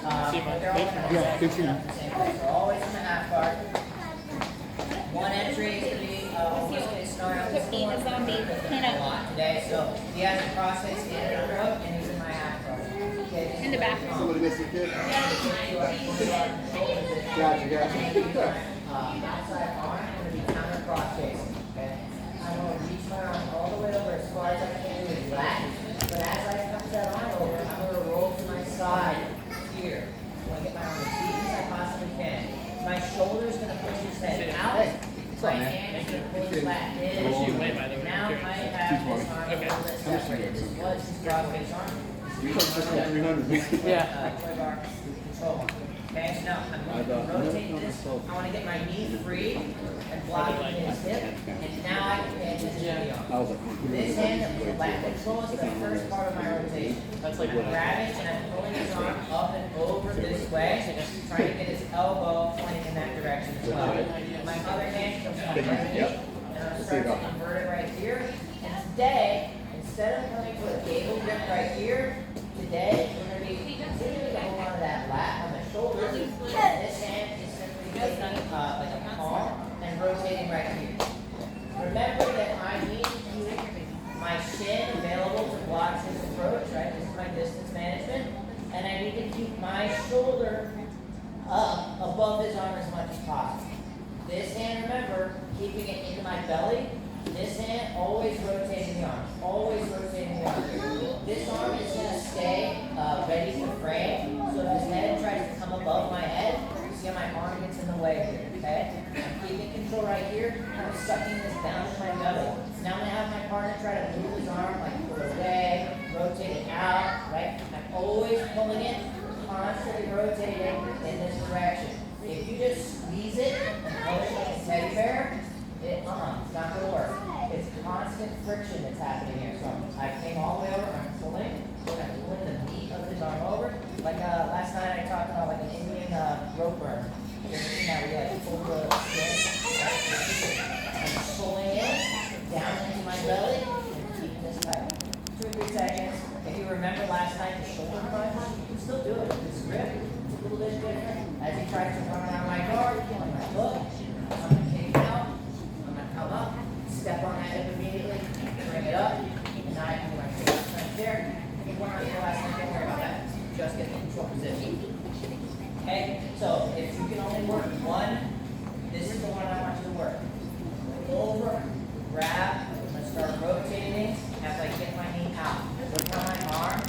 But they're all in the same place. They're always in the half guard. One entry is going to be almost going to start out with being a zombie. a lot today. So he has a crossface in an underhook and he's in my half guard. Okay, In the bathroom. Somebody miss your kid? Gotcha. Outside arm, I'm going to be counter crossface. Okay? I'm going to reach my arm all the way over as far as I can do it flat. But as I come that arm over, I'm going to roll to my side here. I want to get my arm as deep as I possibly can. My shoulder is going to push his head out. My hand is going to pull his flat in. Now I have this arm a little bit separated. This was his crossface arm. Toy bar control arm. Okay, so now I'm going to rotate this. I want to get my knee free and block his hip. And now I can pay attention to the arm. This hand that lat control is the first part of my rotation. That's like I'm grabbing and I'm pulling his arm up and over this way, trying to get his elbow pointing in that direction as well. My other hand comes down right, and I'm starting to invert it right here. And today, instead of coming to a gable grip right here, today we're going to be continuing to hold on to that lat on the shoulder. This hand is simply taking like a palm and rotating right here. Remember that I need to keep my shin available to block his approach, right? This is my distance management. And I need to keep my shoulder up above his arm as much as possible. This hand, remember, keeping it into my belly. This hand always rotating the arm. Always rotating the arm. This arm is going to stay ready to frame. So if his head tries to come above my head, you see how my arm gets in the way here. Okay? I'm keeping control right here. I'm sucking this down to my belly. Now I'm going to have my partner try to move his arm, like pull it away, rotate it out. Right? I'm always pulling it, constantly rotating in this direction. If you just squeeze it and pull it like a teddy bear, it's not going to work. It's constant friction that's happening here. So I came all the way over, I'm pulling the meat of his arm over. Like last night I talked about like an Indian rope burn. You ever seen that where you like pull the skin? I'm pulling it down into my belly and keeping this tight. 2 or 3 seconds. If you remember last night the shoulder crunch, you can still do it. This grip is a little bit different. As he tries to run around my guard, on my hook, I'm going to kick it out. Come up, step on that hip immediately, bring it up, and now I can do my shoulder right there. If you want to do the last thing, don't worry about that. Just get the control position. Okay, so if you can only work one, this is the one I want you to work. Over, grab, I'm going to start rotating as I get my knee out. Look how my arm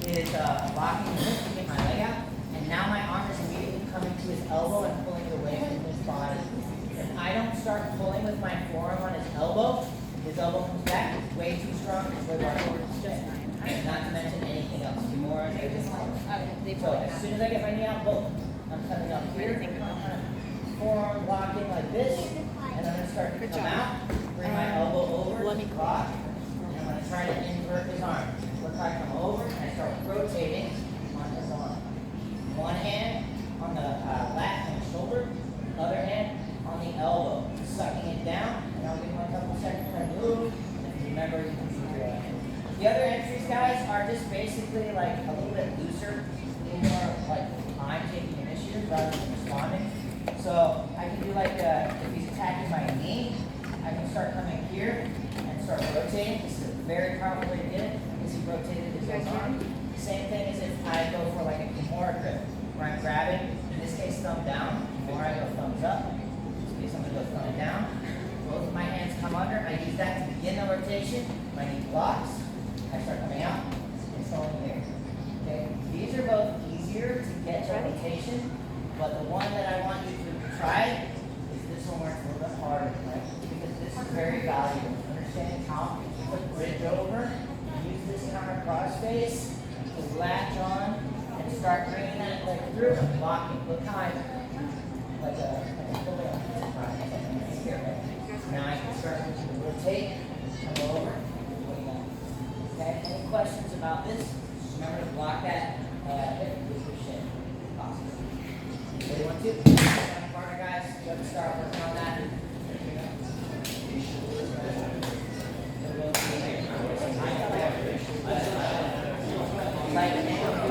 is locking this to get my leg out, and now my arm is immediately coming to his elbow and pulling it away from his body. If I don't start pulling with my forearm on his elbow comes back, it's way too strong, it's way more not to mention anything else. More so as soon as I get my knee out, boom, I'm coming up here, forearm locking like this, and I'm going to start to come out, bring my elbow over, lock, and I'm going to try to invert his arm. Look how I come over, and I start rotating on his arm. One hand on the lat and shoulder, other hand on the elbow, sucking it down, and I'll give him a couple seconds to move, and remember you can do it. The other entries, guys, are just basically like a little bit looser, a little more like I'm taking initiative rather than responding. So I can do like, if he's attacking my knee, I can start coming here and start rotating. This is a very powerful way to get it, because he rotated his own arm. The same thing as if I go for like a Kimura grip, where I'm grabbing, in this case thumb down, or I go thumbs up. I'm going to go thumb down. Both of my hands come under. I use that to begin the rotation. My knee blocks. I start coming out and slowing here. Okay? These are both easier to get to rotation, but the one that I want you to try is this one where it's a little bit harder, right? Because this is very valuable. Understanding how to put bridge over, use this counter crossface to latch on and start bringing that leg through and blocking. Look how I like a now I can start to rotate, come over. Okay, any questions about this? Remember to block that hip with your shin. Awesome. What do you want to? Partner guys, go ahead and start working on that.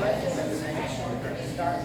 Like, start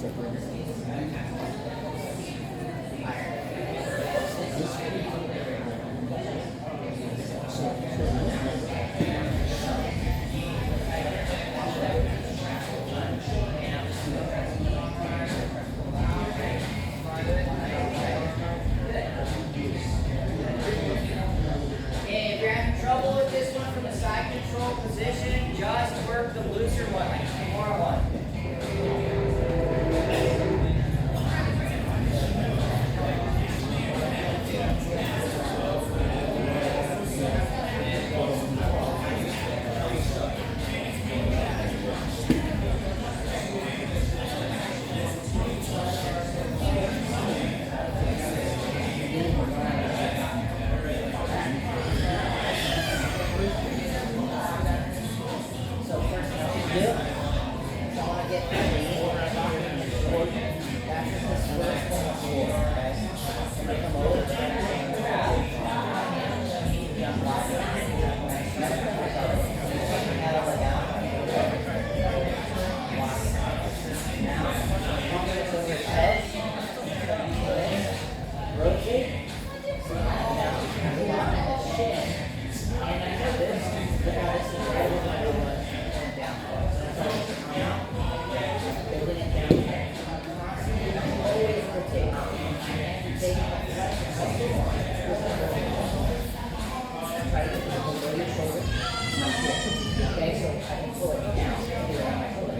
If you're having trouble with this one from the side control position, just work the looser one, like the more one. So first thing I should do is I want to get my knee that's just this first one of four, okay? I'm going to come over and grab head over down. Now, confidence over your head. Rotate. Now, block the shin. And after this is over my elbow and down. Building it down. Constantly, always rotate. And take a flexion. Try to get it below your shoulder. Okay, so I can pull it down. Pull it on my shoulder.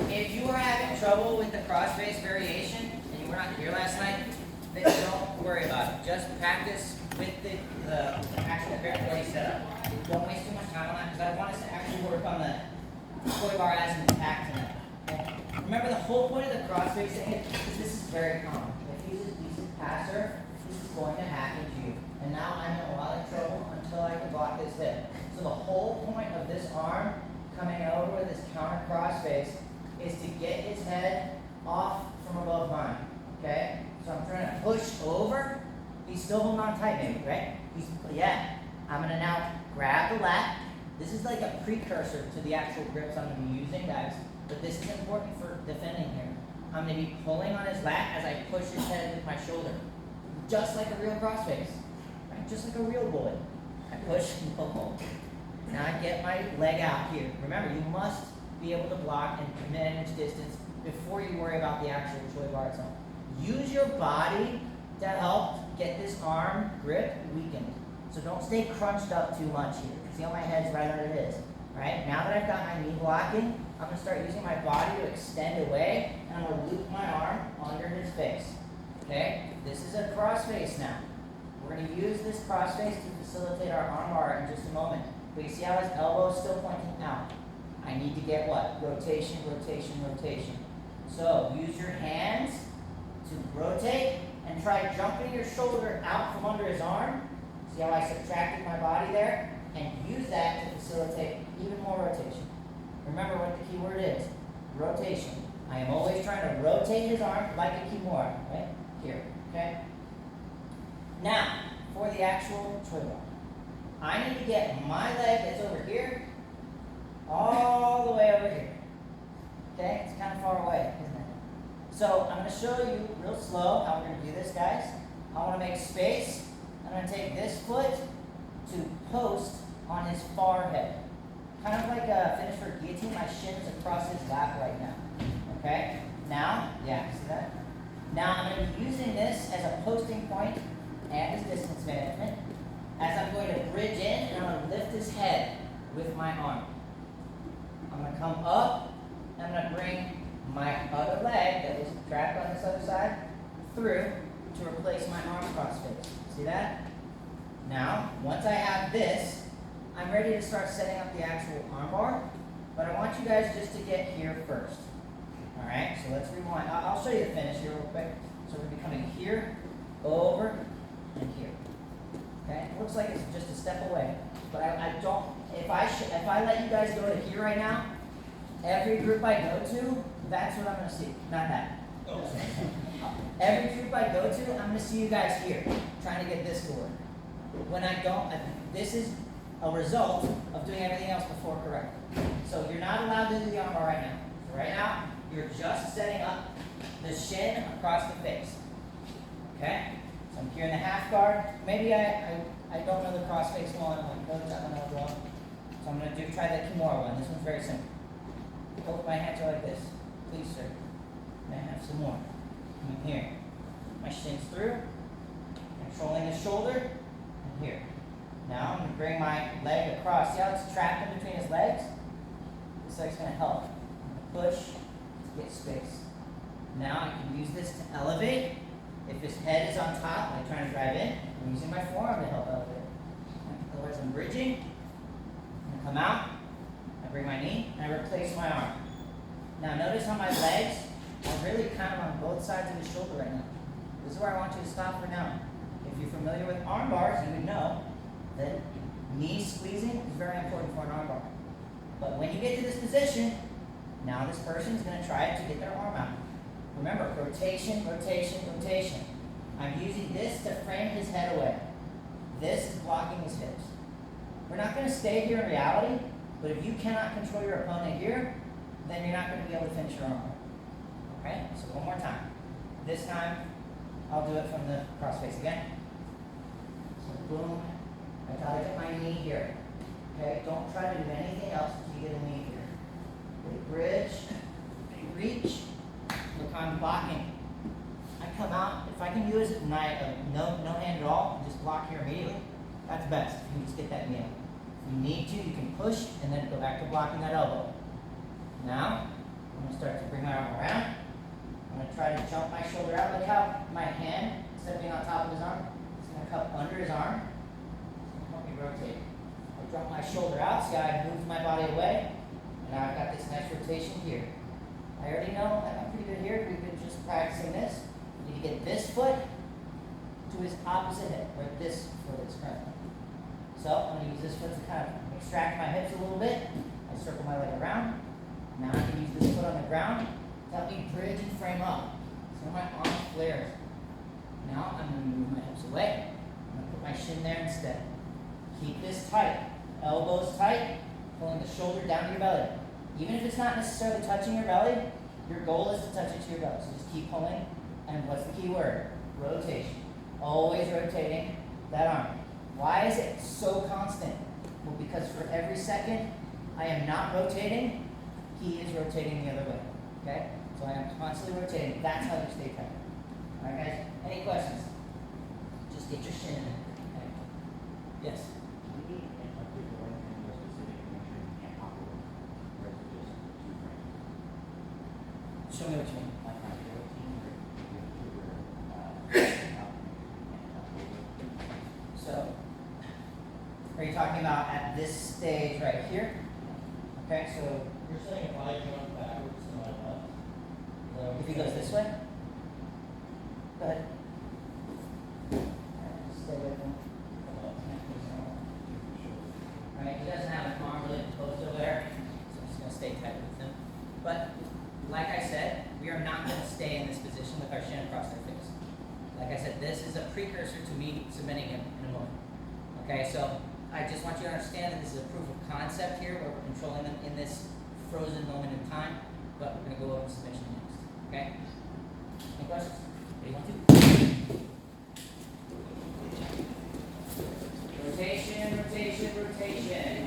If you are having trouble with the cross-face variation and you were not here last night, then don't worry about it. Just practice with the actual grip already set up. Don't waste too much time on that because I want us to actually work on the toy bar as an attack tonight. Okay? Remember the whole point of the cross-face thing is this is very common. If he's a decent passer, this is going to hack into you. And now I'm in a lot of trouble until I can block this hip. So the whole point of this arm coming over with this counter crossface is to get his head off from above mine. Okay? So I'm trying to push over. He's still holding on tight, maybe, right? I'm gonna now grab the lat. This is like a precursor to the actual grips I'm gonna be using, guys. But this is important for defending here. I'm gonna be pulling on his lat as I push his head with my shoulder. Just like a real crossface. Right? Just like a real bullet. I push and pull. Now I get my leg out here. Remember, you must be able to block and manage distance before you worry about the actual toy bar itself. Use your body to help get this arm grip weakened. So don't stay crunched up too much here. See how my head's right under his. Right? Now that I've got my knee blocking, I'm going to start using my body to extend away, and I'm going to loop my arm under his face. Okay? This is a crossface now. We're going to use this crossface to facilitate our arm bar in just a moment. But you see how his elbow is still pointing out. I need to get what? Rotation, rotation, rotation. So use your hands to rotate and try jumping your shoulder out from under his arm. See how I subtracted my body there? And use that to facilitate even more rotation. Remember what the key word is. Rotation. I am always trying to rotate his arm like a kimura, right? Here, okay? Now, for the actual toy bar. I need to get my leg that's over here all the way over here. Okay? It's kind of far away, isn't it? So I'm going to show you real slow how we're going to do this, guys. I want to make space. I'm going to take this foot to post on his forehead. Kind of like a finish for guillotine. My shin is across his lap right now. Okay? Now, yeah, see that? Now I'm going to be using this as a posting point and as distance management. As I'm going to bridge in and I'm going to lift his head with my arm. I'm going to come up and I'm going to bring my other leg that was trapped on this other side through to replace my arm crossface. See that? Now, once I have this, I'm ready to start setting up the actual arm bar, but I want you guys just to get here first. All right, so let's rewind. I'll show you the finish here real quick. So we're going to be coming here, over, and here. Okay, it looks like it's just a step away, but I don't. If I let you guys go to here right now, every group I go to, that's what I'm going to see. Not that. Oh. Every group I go to, I'm going to see you guys here, trying to get this to work. When I don't, this is a result of doing everything else before correctly. So you're not allowed to do the arm bar right now. So right now, you're just setting up the shin across the face. Okay? So I'm here in the half guard. Maybe I don't know the cross face one. I'm like, coach, I don't know wrong. So I'm going to try the kimura one. This one's very simple. Both my hands are like this. Please, sir. May I have some more? I'm here. My shin's through. Controlling the shoulder. And here. Now I'm going to bring my leg across. See how it's trapped in between his legs? This leg's going to help. I'm going to push to get space. Now I can use this to elevate. If his head is on top, I'm trying to drive in, I'm using my forearm to help elevate. Otherwise I'm bridging. I'm going to come out. I bring my knee and I replace my arm. Now notice how my legs are really kind of on both sides of his shoulder right now. This is where I want you to stop for now. If you're familiar with arm bars, you would know that knee squeezing is very important for an arm bar. But when you get to this position, now this person is going to try to get their arm out. Remember, rotation, rotation, rotation. I'm using this to frame his head away. This is blocking his hips. We're not going to stay here in reality, but if you cannot control your opponent here, then you're not going to be able to finish your arm. Okay? So one more time. This time, I'll do it from the crossface again. So boom. I gotta get my knee here. Okay? Don't try to do anything else until you get a knee here. Big bridge, big reach. Look, I'm blocking. I come out. If I can use my no hand at all, just block here immediately. That's best. If you can just get that knee out. If you need to, you can push and then go back to blocking that elbow. Now, I'm going to start to bring my arm around. I'm going to try to jump my shoulder out. Look how my hand, instead of being on top of his arm, it's going to cup under his arm. Help me rotate. I jump my shoulder out. See how I moved my body away? And now I've got this nice rotation here. I already know that I'm pretty good here. We've been just practicing this. You need to get this foot to his opposite hip, where this foot is currently. So I'm going to use this foot to kind of extract my hips a little bit. I circle my leg around. Now I can use this foot on the ground to help me bridge and frame up. So my arm flares. Now I'm going to move my hips away. I'm going to put my shin there instead. Keep this tight. Elbows tight, pulling the shoulder down to your belly. Even if it's not necessarily touching your belly, your goal is to touch it to your belly. So just keep pulling. And what's the key word? Rotation. Always rotating that arm. Why is it so constant? Well, because for every second I am not rotating, he is rotating the other way. Okay? So I am constantly rotating. That's how you stay tight. All right, guys? Any questions? Just get your shin in there. Okay. Yes? Show me what you mean. So, are you talking about at this stage right here? Okay, so You're saying if I jump backwards to my left? if he goes this way, go ahead. Stay with him. Alright, he doesn't have an arm really close over there, so I'm just going to stay tight with him. But, like I said, we are not going to stay in this position with our shin across our face. Like I said, this is a precursor to me submitting him in a moment. Okay, so I just want you to understand that this is a proof of concept here, where we're controlling them in this frozen moment in time, but we're going to go over submission next. Okay? Any questions? 1, 2. Rotation, rotation, rotation.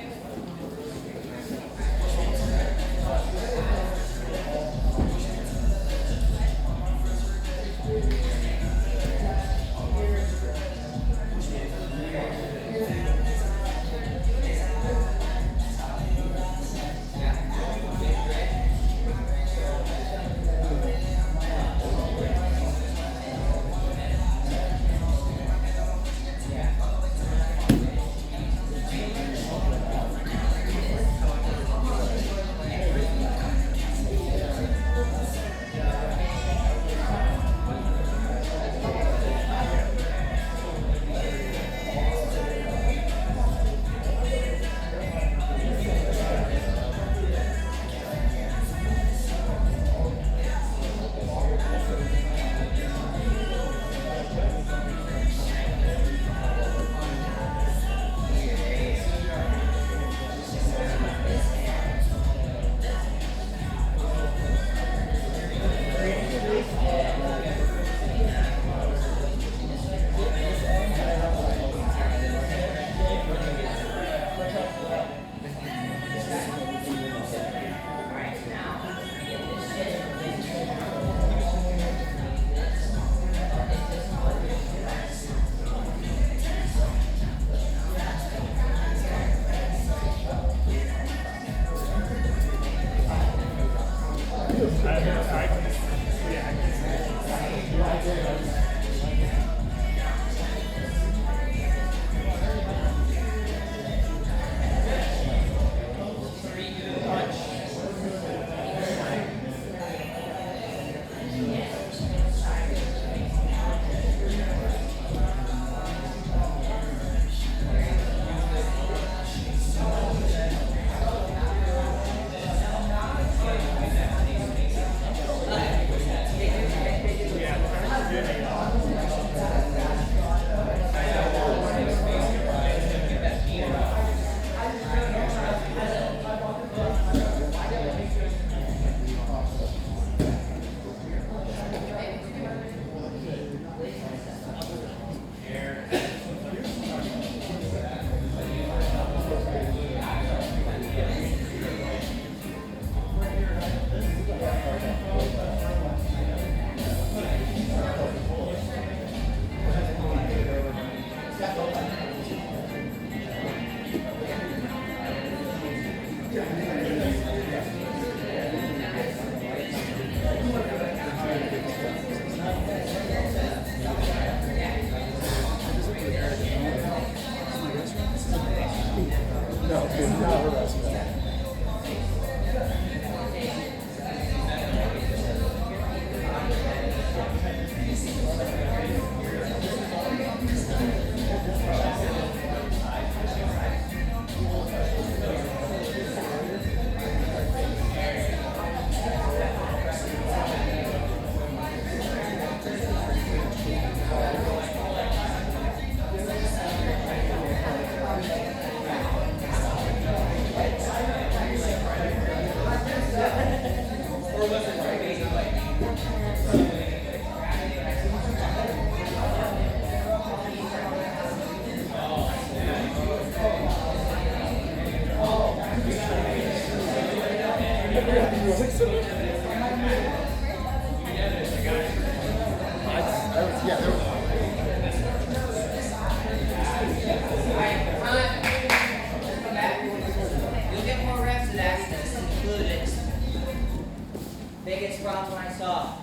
Biggest problem I saw.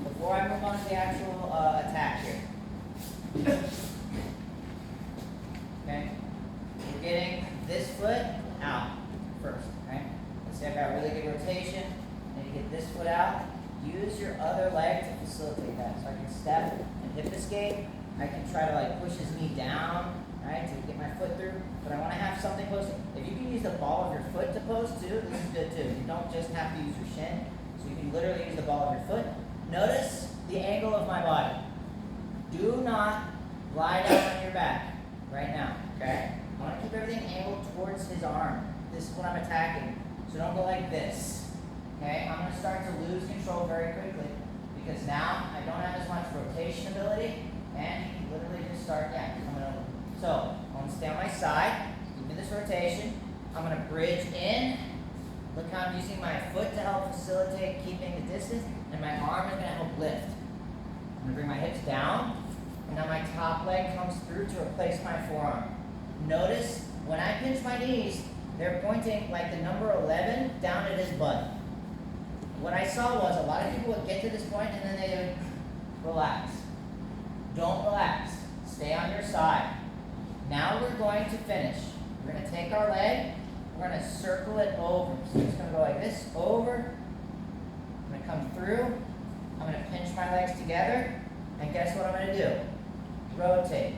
Before I move on to the actual attack here. Okay? We're getting this foot out. got really good rotation, and you get this foot out, use your other leg to facilitate that. So I can step and hip escape. I can try to like push his knee down, right, to get my foot through. But I want to have something posted. If you can use the ball of your foot to post too, this is good too. You don't just have to use your shin. So you can literally use the ball of your foot. Notice the angle of my body. Do not lie down on your back right now, okay? I want to keep everything angled towards his arm. This is what I'm attacking. So don't go like this, okay? I'm going to start to lose control very quickly because now I don't have as much rotation ability and he can literally just start, coming over. So I'm going to stay on my side, give me this rotation. I'm going to bridge in. Look how I'm using my foot to help facilitate keeping the distance, and my arm is going to help lift. I'm going to bring my hips down, and now my top leg comes through to replace my forearm. Notice when I pinch my knees, they're pointing like the number 11 down at his butt. What I saw was a lot of people would get to this point and then they would relax. Don't relax. Stay on your side. Now we're going to finish. We're going to take our leg, we're going to circle it over. So it's going to go like this, over. I'm going to come through. I'm going to pinch my legs together. And guess what I'm going to do? Rotate.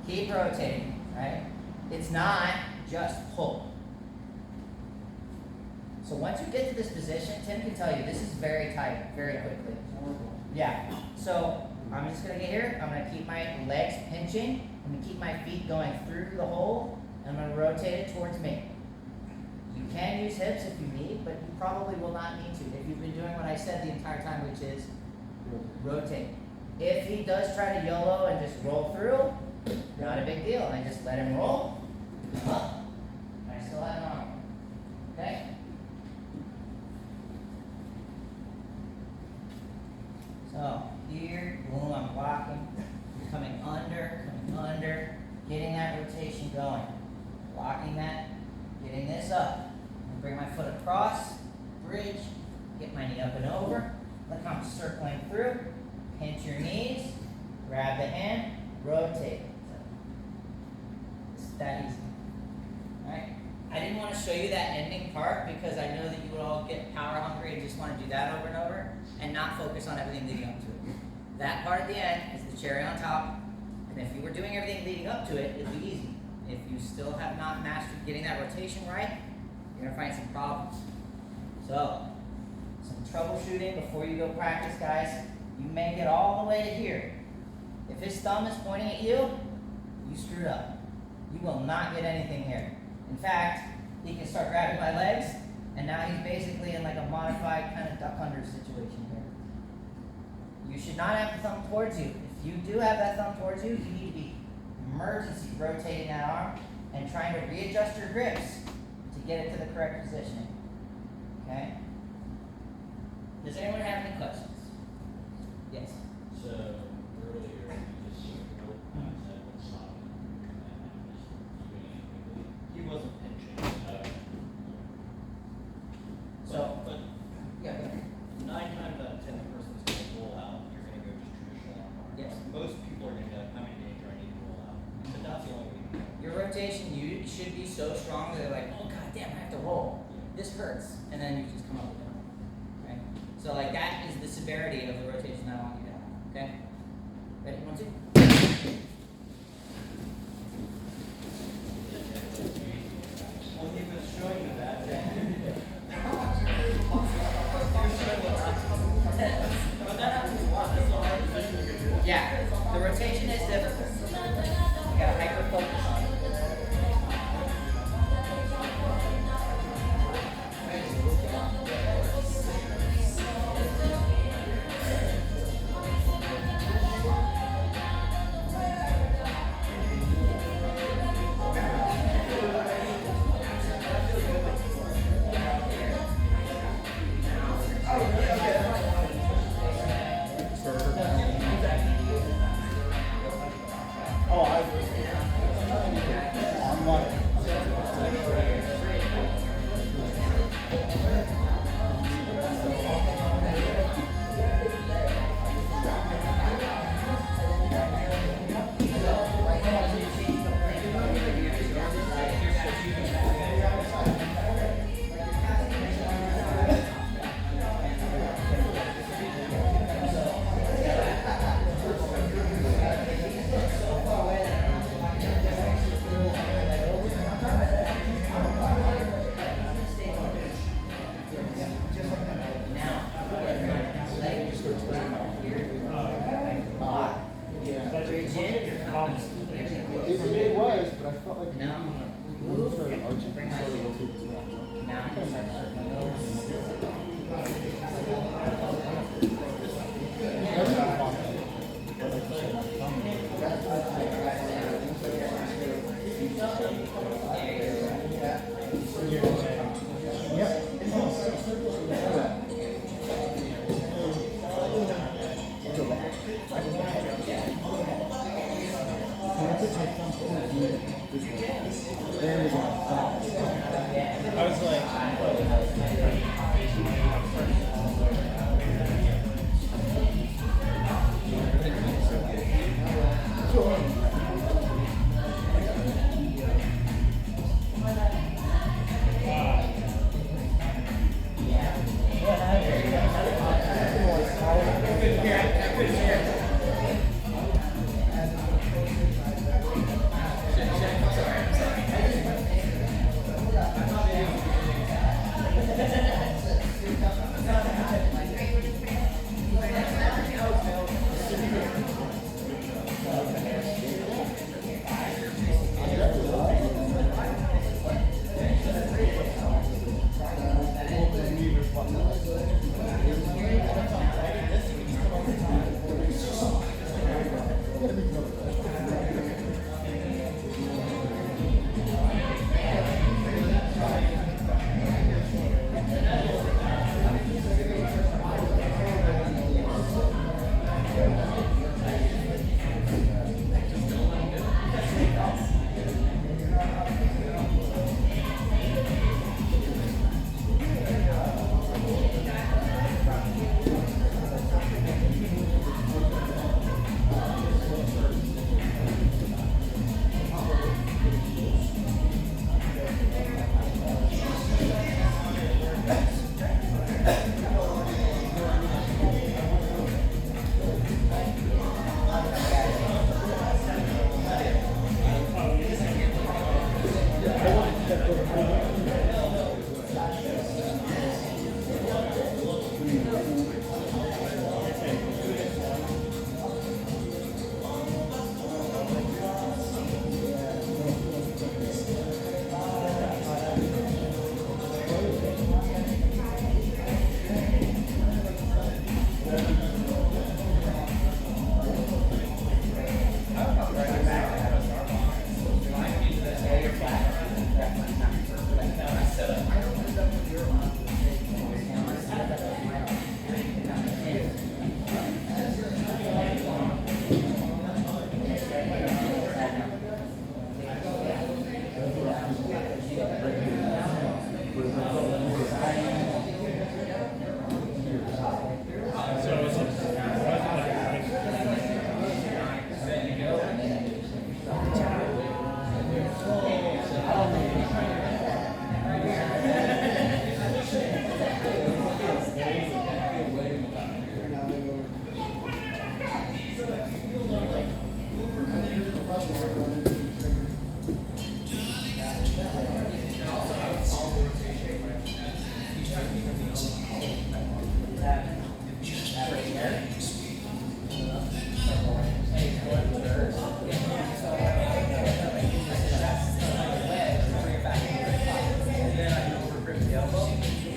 Keep rotating, right? It's not just pull. So once you get to this position, Tim can tell you this is very tight, very quickly. Yeah. So I'm just going to get here. I'm going to keep my legs pinching. I'm going to keep my feet going through the hole. And I'm going to rotate it towards me. You can use hips if you need, but you probably will not need to if you've been doing what I said the entire time, which is rotate. If he does try to YOLO and just roll through, not a big deal. I just let him roll. Up. I still have an arm. Okay? So here, boom, I'm blocking, coming under, getting that rotation going. Blocking that, getting this up. And bring my foot across, bridge, get my knee up and over. Look how I'm circling through. Pinch your knees, grab the hand, rotate. It's that easy. Alright? I didn't want to show you that ending part because I know that you would all get power hungry and just want to do that over and over and not focus on everything leading up to it. That part at the end is the cherry on top, and if you were doing everything leading up to it, it'd be easy. If you still have not mastered getting that rotation right, you're going to find some problems. So, some troubleshooting before you go practice, guys. You may get all the way to here. If his thumb is pointing at you, you screwed up. You will not get anything here. In fact, he can start grabbing my legs, and now he's basically in like a modified kind of duck under situation here. You should not have the thumb towards you. If you do have that thumb towards you, you need to be emergency rotating that arm and trying to readjust your grips to get it to the correct positioning. Okay? Does anyone have any questions? Yes. So earlier you just circled said what's stopping and just keeping it quickly. He wasn't pinching. But Yeah, go ahead. 9 times out of 10 the person's gonna roll out. You're gonna go just traditional arm. Yes. Most people are gonna be like, how many days do I need to roll out? So that's the only way you can go. Your rotation should be so strong that they're like, oh god damn, I have to roll. This hurts. And then you just come up with it. Okay? So like that is the severity of the rotation I want you to have. Okay? Ready? 1, 2. Well, he was showing you that. Yeah, the rotation is difficult. You gotta hyper focus on it.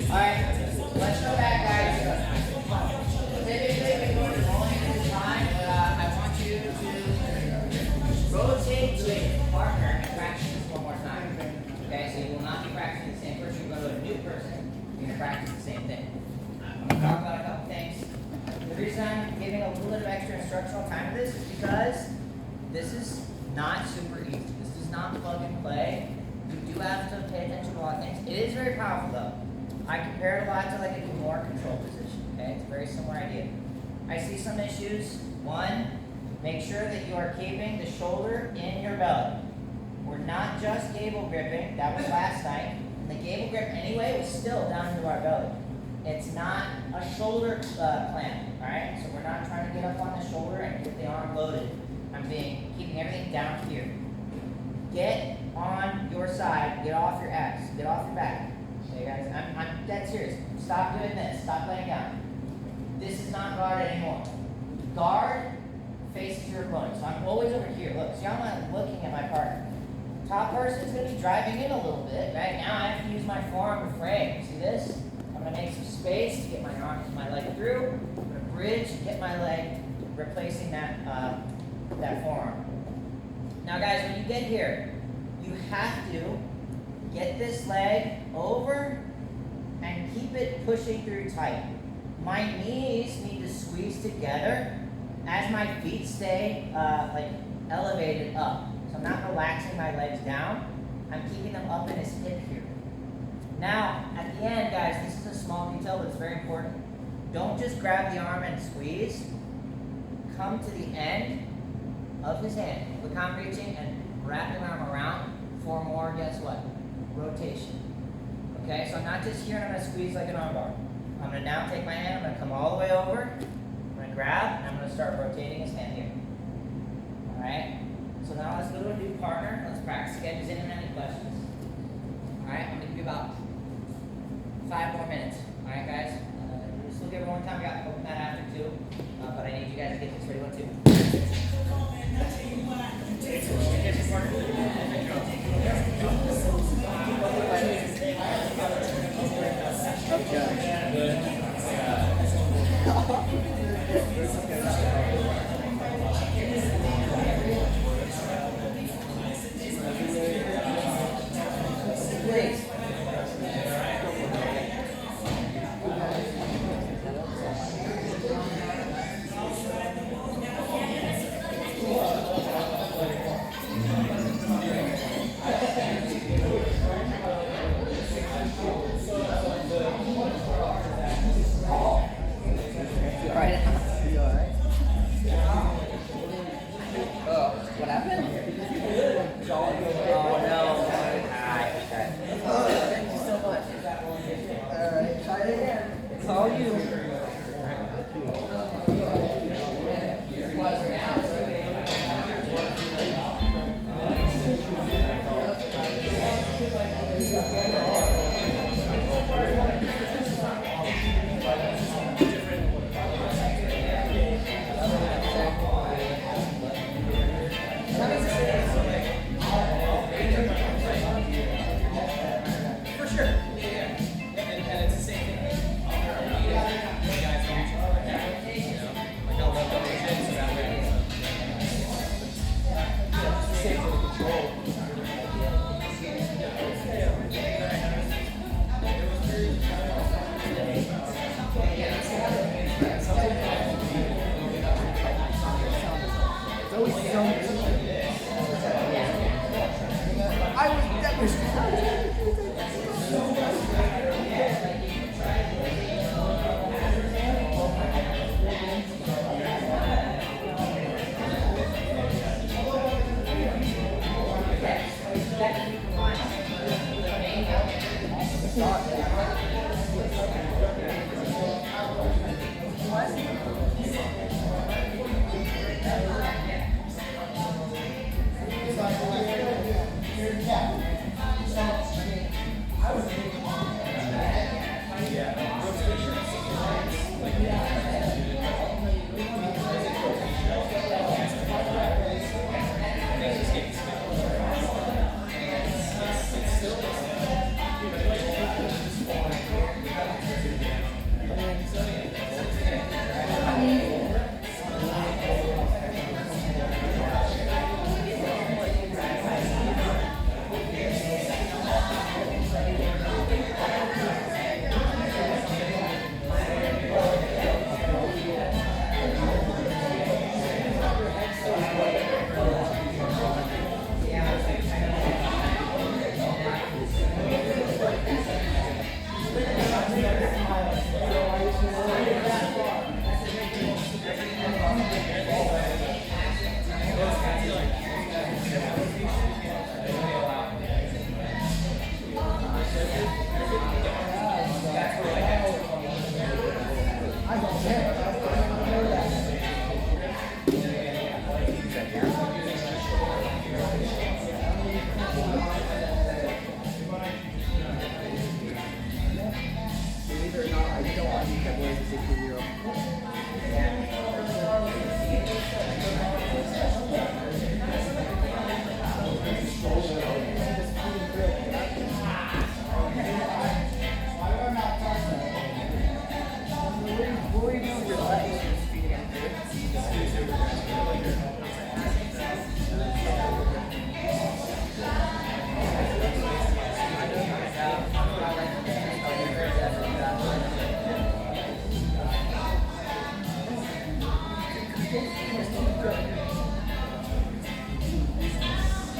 Alright, let's go back, guys. Typically, we go to rolling at the time, but I want you to rotate to a partner and practice this one more time. Okay, so you will not be practicing the same person. You go to a new person, you're going to practice the same thing. I'm going to talk about a couple things. The reason I'm giving a little bit of extra instructional time to this is because this is not super easy. This is not plug and play. You do have to pay attention to a lot of things. It is very powerful though. I compare it a lot to like a more control position. Okay, it's a very similar idea. I see some issues. One, make sure that you are keeping the shoulder in your belly. We're not just gable gripping. That was last night. And the gable grip anyway was still down into our belly. It's not a shoulder clamp. All right, so we're not trying to get up on the shoulder and get the arm loaded. I'm keeping everything down here. Get on your side. Get off your X. Get off your back. Okay, guys, I'm dead serious. Stop doing this. Stop laying down. This is not guard anymore. Guard faces your opponent. So I'm always over here. Look, see how I'm looking at my partner. Top person's going to be driving in a little bit. Right now, I have to use my forearm to frame. See this? I'm going to make some space to get my leg through. I'm going to bridge and get my leg, replacing that forearm. Now, guys, when you get here, you have to get this leg over and keep it pushing through tight. My knees need to squeeze together as my feet stay like elevated up. So I'm not relaxing my legs down. I'm keeping them up in his hip here. Now, at the end, guys, this is a small detail, but it's very important. Don't just grab the arm and squeeze. Come to the end of his hand. Look how I'm reaching and wrapping my arm around for more, guess what? Rotation. Okay, so I'm not just here and I'm going to squeeze like an arm bar. I'm going to now take my hand, I'm going to come all the way over, I'm going to grab, and I'm going to start rotating his hand here. Alright, so now let's go to a new partner. Let's practice again. Does anyone have any questions? Alright, I'm going to give you about 5 more minutes. Alright, guys? We'll still give it one time. We got to open that after too. But I need you guys to get this ready one too. Please.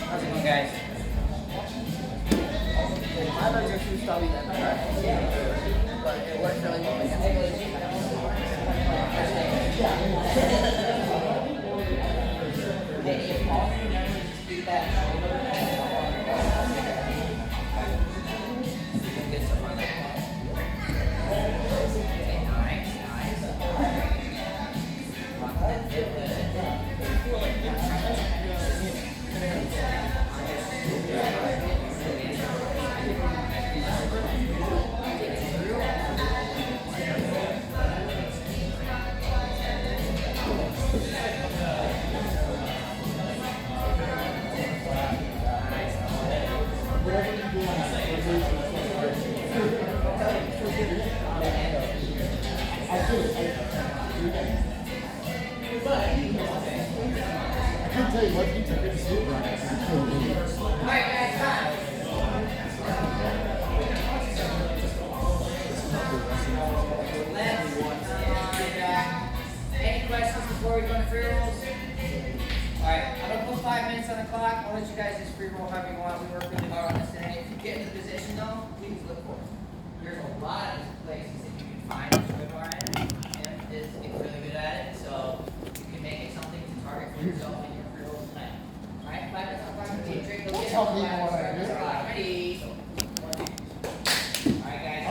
How's it going, guys? I thought your shoes probably that bad, but it works really well. Hey, if all you know is just beat that shoulder, you can get some on that. Okay, nice, nice. Lock that hip good. Any questions before we go to free rolls? Alright, I'm gonna put 5 minutes on the clock. I'll let you guys just free roll however you want. We worked really hard on this today. If you get into position though, please look for it. There's a lot of places that you can find a swim bar in. Tim is really good at it, so you can make it something to target for yourself in your free rolls tonight. Alright, 5 minutes on the clock. Drink, go get it. Ready? Alright guys,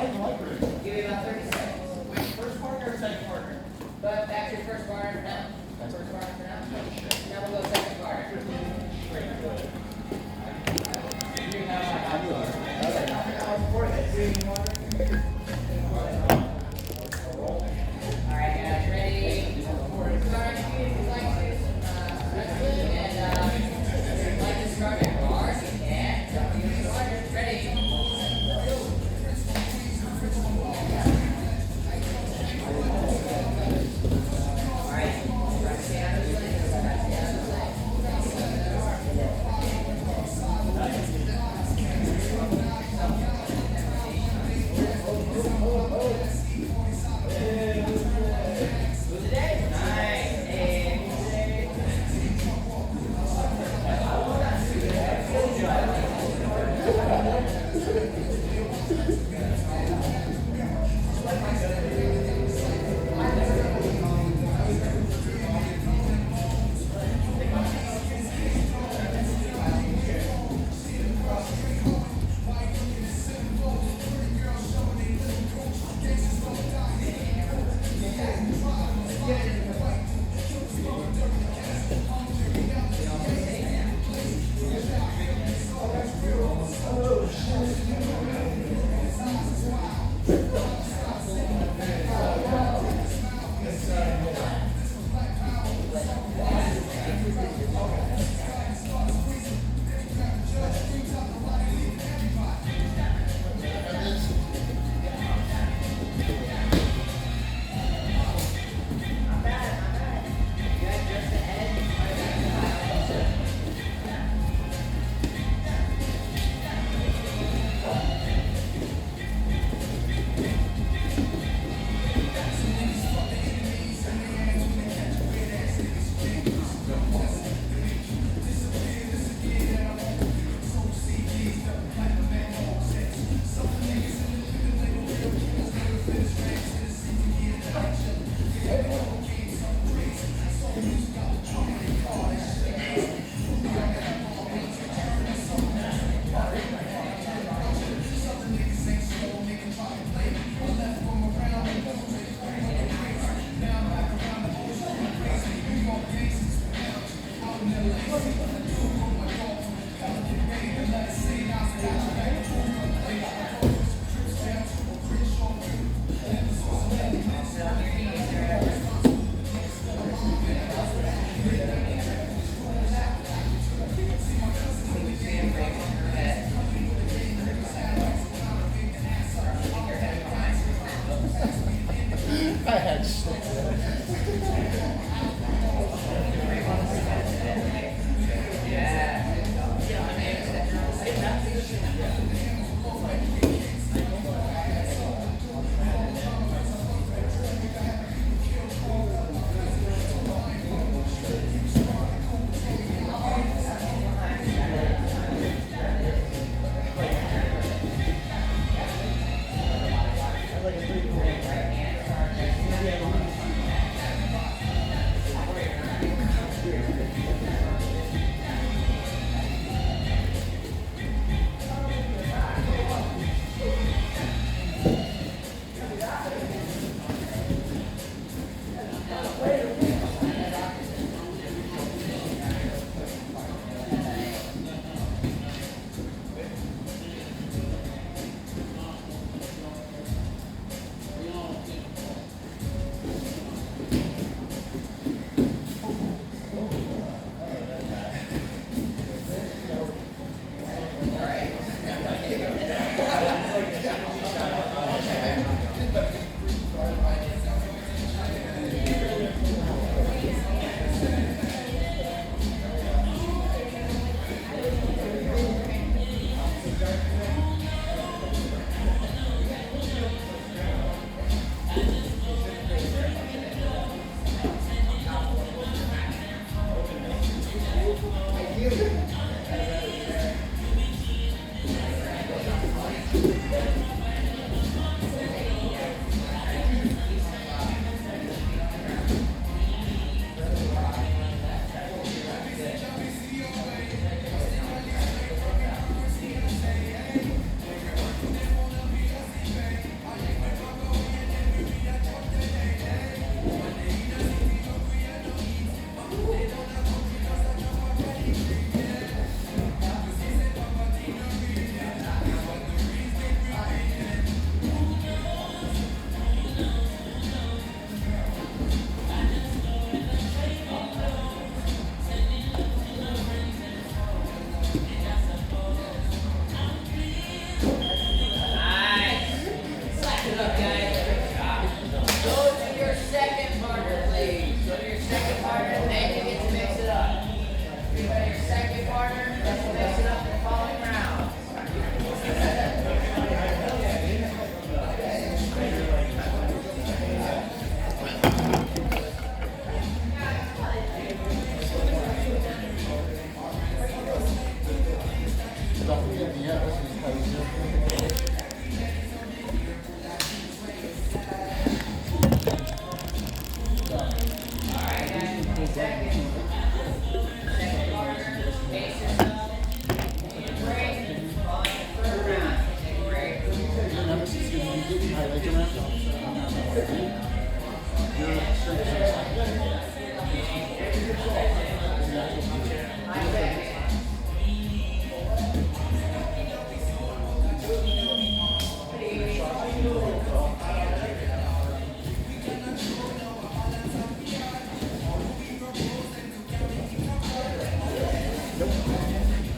give me about 30 seconds. Wait, first partner or second partner? But back to your first partner for now. First partner for now. Now we'll go second partner. Alright guys, ready? Start if you'd like to. And if you'd like to start at bars, you can. Ready?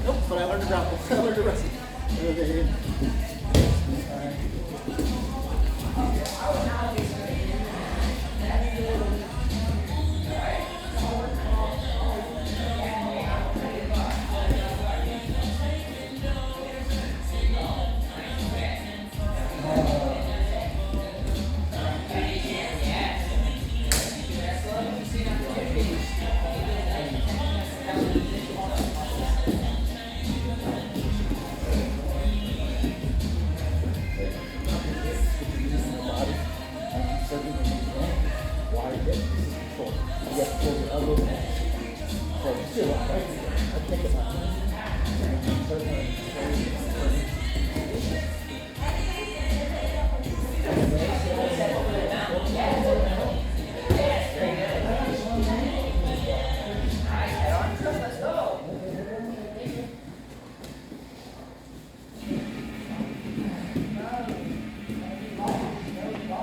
Nope, but I learned to grapple. I learned to wrestle. Still, right? I think about it.